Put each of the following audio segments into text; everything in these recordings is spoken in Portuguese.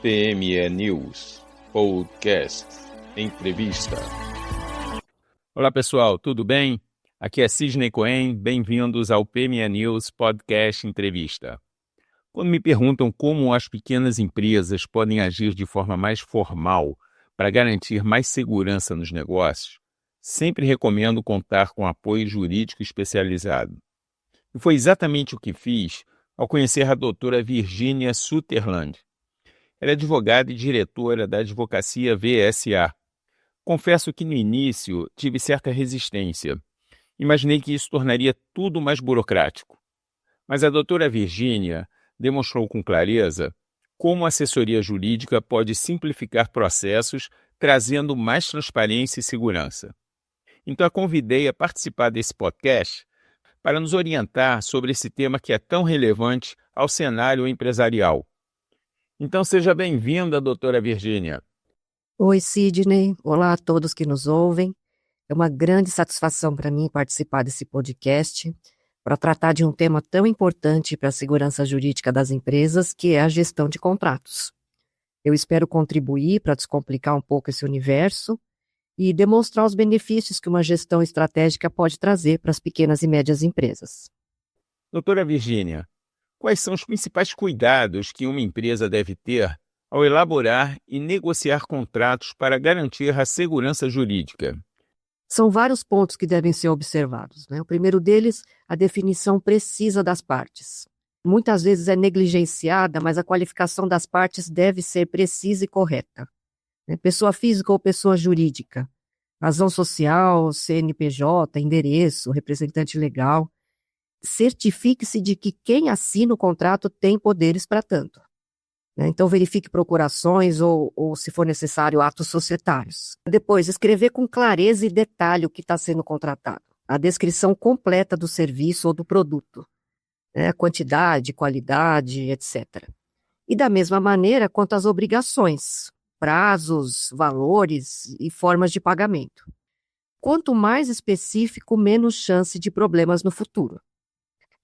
PME News Podcast Entrevista. Olá pessoal, tudo bem? Aqui é Sidney Cohen, bem-vindos ao PME News Podcast Entrevista. Quando me perguntam como as pequenas empresas podem agir de forma mais formal para garantir mais segurança nos negócios, sempre recomendo contar com apoio jurídico especializado. E foi exatamente o que fiz ao conhecer a doutora Virginia Sutherland. Ela é advogada e diretora da advocacia VSA. Confesso que no início tive certa resistência. Imaginei que isso tornaria tudo mais burocrático. Mas a doutora Virginia demonstrou com clareza como a assessoria jurídica pode simplificar processos, trazendo mais transparência e segurança. Então a convidei a participar desse podcast para nos orientar sobre esse tema que é tão relevante ao cenário empresarial. Então seja bem-vinda, doutora Virginia. Oi, Sidney. Olá a todos que nos ouvem. É uma grande satisfação para mim participar desse podcast para tratar de um tema tão importante para a segurança jurídica das empresas, que é a gestão de contratos. Eu espero contribuir para descomplicar um pouco esse universo e demonstrar os benefícios que uma gestão estratégica pode trazer para as pequenas e médias empresas. Doutora Virginia, quais são os principais cuidados que uma empresa deve ter ao elaborar e negociar contratos para garantir a segurança jurídica? São vários pontos que devem ser observados, né? O primeiro deles, a definição precisa das partes. Muitas vezes é negligenciada, mas a qualificação das partes deve ser precisa e correta. Pessoa física ou pessoa jurídica, razão social, CNPJ, endereço, representante legal. Certifique-se de que quem assina o contrato tem poderes para tanto. Então, verifique procurações ou, se for necessário, atos societários. Depois, escrever com clareza e detalhe o que está sendo contratado. A descrição completa do serviço ou do produto. Quantidade, qualidade, etc. E da mesma maneira quanto às obrigações, prazos, valores e formas de pagamento. Quanto mais específico, menos chance de problemas no futuro.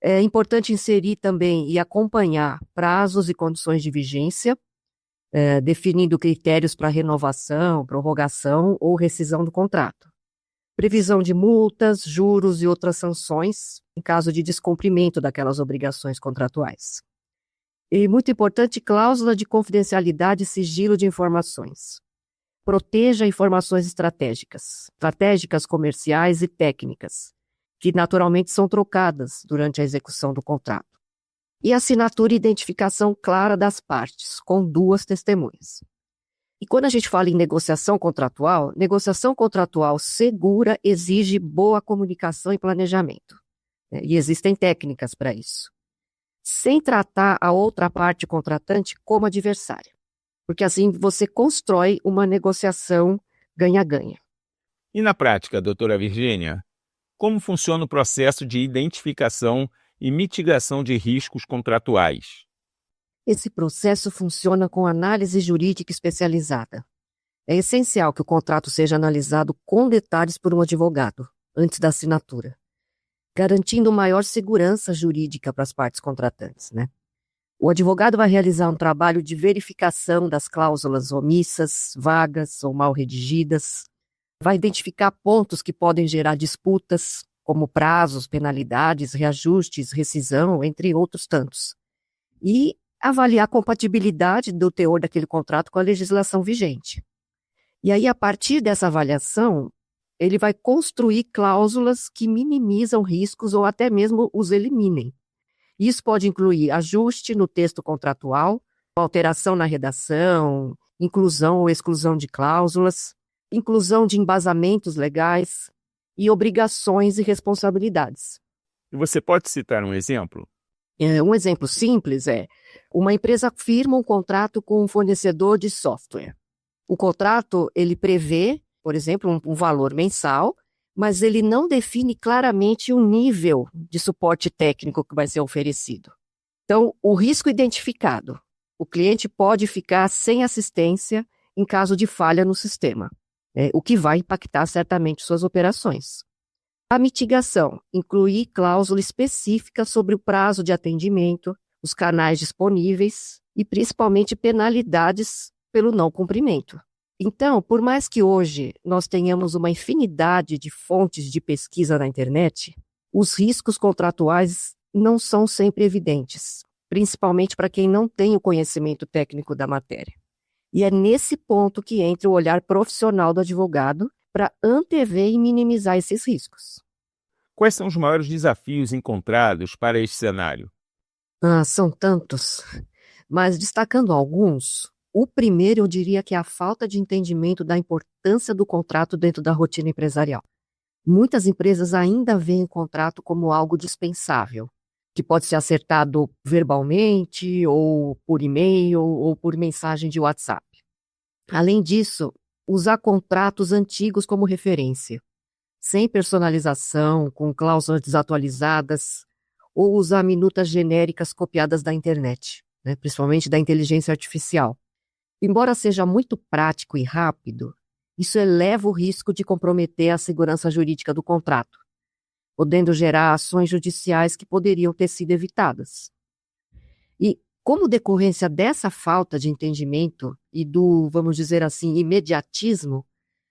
É importante inserir também e acompanhar prazos e condições de vigência, definindo critérios para renovação, prorrogação ou rescisão do contrato. Previsão de multas, juros e outras sanções em caso de descumprimento daquelas obrigações contratuais. E muito importante, cláusula de confidencialidade e sigilo de informações. Proteja informações estratégicas comerciais e técnicas, que naturalmente são trocadas durante a execução do contrato. E assinatura e identificação clara das partes, com duas testemunhas. E quando a gente fala em negociação contratual segura exige boa comunicação e planejamento. E existem técnicas para isso. Sem tratar a outra parte contratante como adversária. Porque assim você constrói uma negociação ganha-ganha. E na prática, doutora Virginia, como funciona o processo de identificação e mitigação de riscos contratuais? Esse processo funciona com análise jurídica especializada. É essencial que o contrato seja analisado com detalhes por um advogado, antes da assinatura, garantindo maior segurança jurídica para as partes contratantes, O advogado vai realizar um trabalho de verificação das cláusulas omissas, vagas ou mal redigidas, vai identificar pontos que podem gerar disputas, como prazos, penalidades, reajustes, rescisão, entre outros tantos. E avaliar a compatibilidade do teor daquele contrato com a legislação vigente. E aí, a partir dessa avaliação, ele vai construir cláusulas que minimizam riscos ou até mesmo os eliminem. Isso pode incluir ajuste no texto contratual, alteração na redação, inclusão ou exclusão de cláusulas, inclusão de embasamentos legais e obrigações e responsabilidades. E você pode citar um exemplo? Um exemplo simples é: uma empresa firma um contrato com um fornecedor de software. O contrato, ele prevê, por exemplo, um valor mensal, mas ele não define claramente o nível de suporte técnico que vai ser oferecido. Então, o risco identificado, o cliente pode ficar sem assistência em caso de falha no sistema, o que vai impactar certamente suas operações. A mitigação inclui cláusula específica sobre o prazo de atendimento, os canais disponíveis e principalmente penalidades pelo não cumprimento. Então, por mais que hoje nós tenhamos uma infinidade de fontes de pesquisa na internet, os riscos contratuais não são sempre evidentes, principalmente para quem não tem o conhecimento técnico da matéria. E é nesse ponto que entra o olhar profissional do advogado para antever e minimizar esses riscos. Quais são os maiores desafios encontrados para este cenário? São tantos, mas destacando alguns, o primeiro eu diria que é a falta de entendimento da importância do contrato dentro da rotina empresarial. Muitas empresas ainda veem o contrato como algo dispensável, que pode ser acertado verbalmente, ou por e-mail, ou por mensagem de WhatsApp. Além disso, usar contratos antigos como referência, sem personalização, com cláusulas desatualizadas, ou usar minutas genéricas copiadas da internet, né, principalmente da inteligência artificial. Embora seja muito prático e rápido, isso eleva o risco de comprometer a segurança jurídica do contrato, podendo gerar ações judiciais que poderiam ter sido evitadas. E, como decorrência dessa falta de entendimento e do, vamos dizer assim, imediatismo,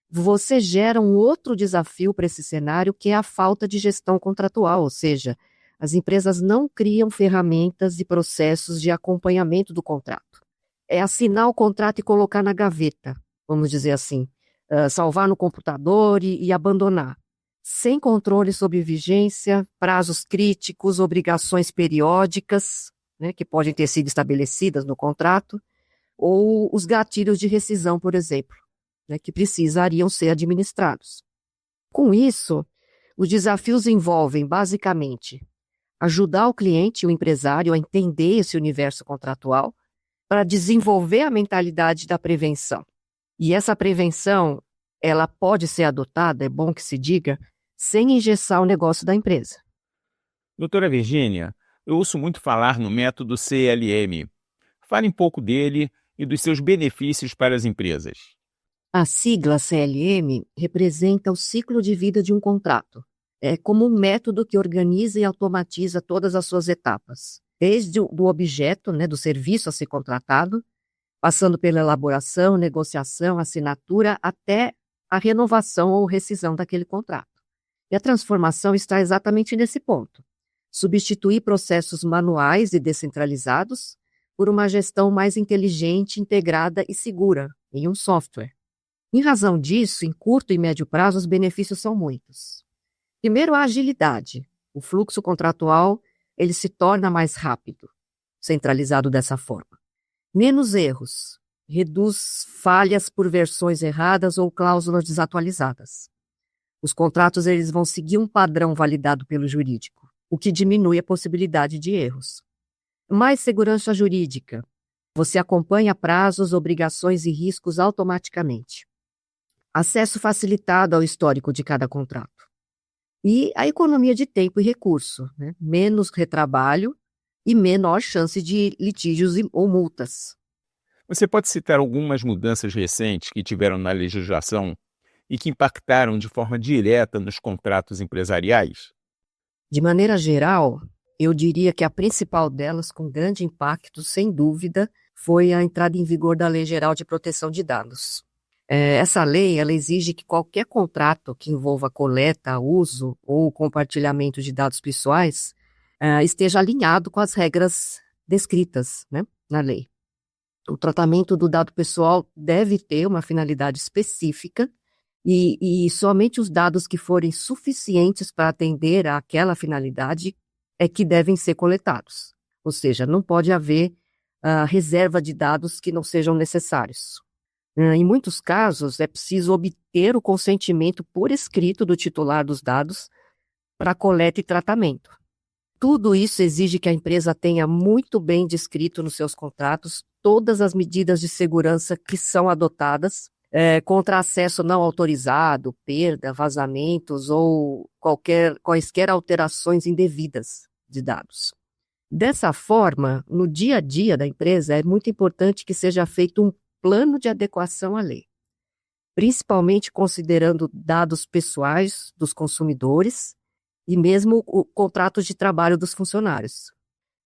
você gera um outro desafio para esse cenário, que é a falta de gestão contratual, ou seja, as empresas não criam ferramentas e processos de acompanhamento do contrato. É assinar o contrato e colocar na gaveta, vamos dizer assim, salvar no computador e abandonar, sem controle sobre vigência, prazos críticos, obrigações periódicas, né, que podem ter sido estabelecidas no contrato, ou os gatilhos de rescisão, por exemplo, né, que precisariam ser administrados. Com isso, os desafios envolvem, basicamente, ajudar o cliente, o empresário, a entender esse universo contratual, para desenvolver a mentalidade da prevenção. E essa prevenção, ela pode ser adotada, é bom que se diga, sem engessar o negócio da empresa. Doutora Virgínia, eu ouço muito falar no método CLM. Fale um pouco dele e dos seus benefícios para as empresas. A sigla CLM representa o ciclo de vida de um contrato. É como um método que organiza e automatiza todas as suas etapas, desde o objeto, né, do serviço a ser contratado, passando pela elaboração, negociação, assinatura, até a renovação ou rescisão daquele contrato. E a transformação está exatamente nesse ponto. Substituir processos manuais e descentralizados por uma gestão mais inteligente, integrada e segura em um software. Em razão disso, em curto e médio prazo, os benefícios são muitos. Primeiro, a agilidade. O fluxo contratual ele se torna mais rápido, centralizado dessa forma. Menos erros. Reduz falhas por versões erradas ou cláusulas desatualizadas. Os contratos eles vão seguir um padrão validado pelo jurídico, o que diminui a possibilidade de erros. Mais segurança jurídica. Você acompanha prazos, obrigações e riscos automaticamente. Acesso facilitado ao histórico de cada contrato. E a economia de tempo e recurso, né? Menos retrabalho e menor chance de litígios ou multas. Você pode citar algumas mudanças recentes que tiveram na legislação e que impactaram de forma direta nos contratos empresariais? De maneira geral, eu diria que a principal delas, com grande impacto, sem dúvida, foi a entrada em vigor da Lei Geral de Proteção de Dados. Essa lei ela exige que qualquer contrato que envolva coleta, uso ou compartilhamento de dados pessoais esteja alinhado com as regras descritas, né, na lei. O tratamento do dado pessoal deve ter uma finalidade específica e somente os dados que forem suficientes para atender àquela finalidade é que devem ser coletados. Ou seja, não pode haver reserva de dados que não sejam necessários. Em muitos casos, é preciso obter o consentimento por escrito do titular dos dados para coleta e tratamento. Tudo isso exige que a empresa tenha muito bem descrito nos seus contratos todas as medidas de segurança que são adotadas contra acesso não autorizado, perda, vazamentos ou quaisquer alterações indevidas de dados. Dessa forma, no dia a dia da empresa, é muito importante que seja feito um plano de adequação à lei, principalmente considerando dados pessoais dos consumidores e mesmo o contrato de trabalho dos funcionários.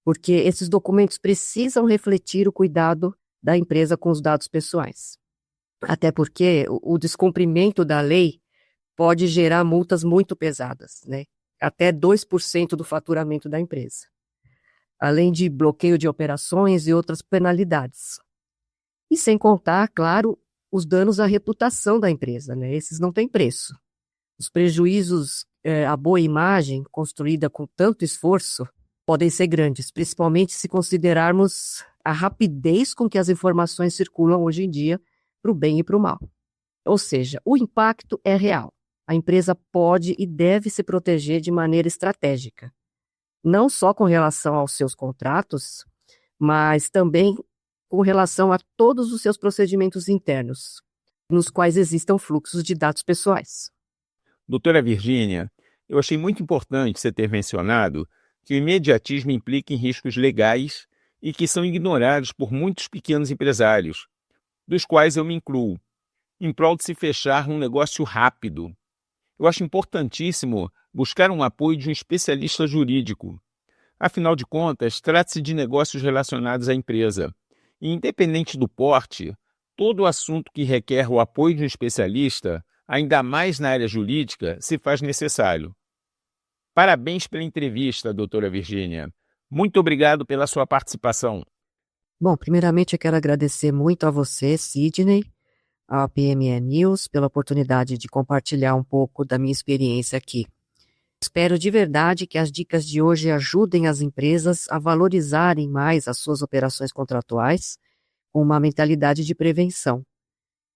porque esses documentos precisam refletir o cuidado da empresa com os dados pessoais. Até porque o descumprimento da lei pode gerar multas muito pesadas, né? Até 2% do faturamento da empresa, além de bloqueio de operações e outras penalidades. E sem contar, claro, os danos à reputação da empresa, né? Esses não têm preço. Os prejuízos à boa imagem, construída com tanto esforço, podem ser grandes, principalmente se considerarmos a rapidez com que as informações circulam hoje em dia para o bem e para o mal. Ou seja, o impacto é real. A empresa pode e deve se proteger de maneira estratégica, não só com relação aos seus contratos, mas também com relação a todos os seus procedimentos internos, nos quais existam fluxos de dados pessoais. Doutora Virgínia, eu achei muito importante você ter mencionado que o imediatismo implica em riscos legais e que são ignorados por muitos pequenos empresários, dos quais eu me incluo, em prol de se fechar um negócio rápido. Eu acho importantíssimo buscar um apoio de um especialista jurídico. Afinal de contas, trata-se de negócios relacionados à empresa. E, independente do porte, todo assunto que requer o apoio de um especialista, ainda mais na área jurídica, se faz necessário. Parabéns pela entrevista, doutora Virgínia. Muito obrigado pela sua participação. Bom, primeiramente eu quero agradecer muito a você, Sidney, à PME News, pela oportunidade de compartilhar um pouco da minha experiência aqui. Espero de verdade que as dicas de hoje ajudem as empresas a valorizarem mais as suas operações contratuais com uma mentalidade de prevenção,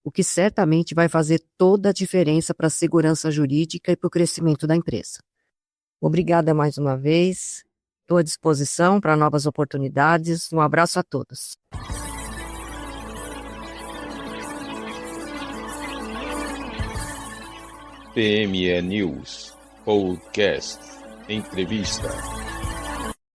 o que certamente vai fazer toda a diferença para a segurança jurídica e para o crescimento da empresa. Obrigada mais uma vez, estou à disposição para novas oportunidades. Um abraço a todos. PME News Podcast Entrevista.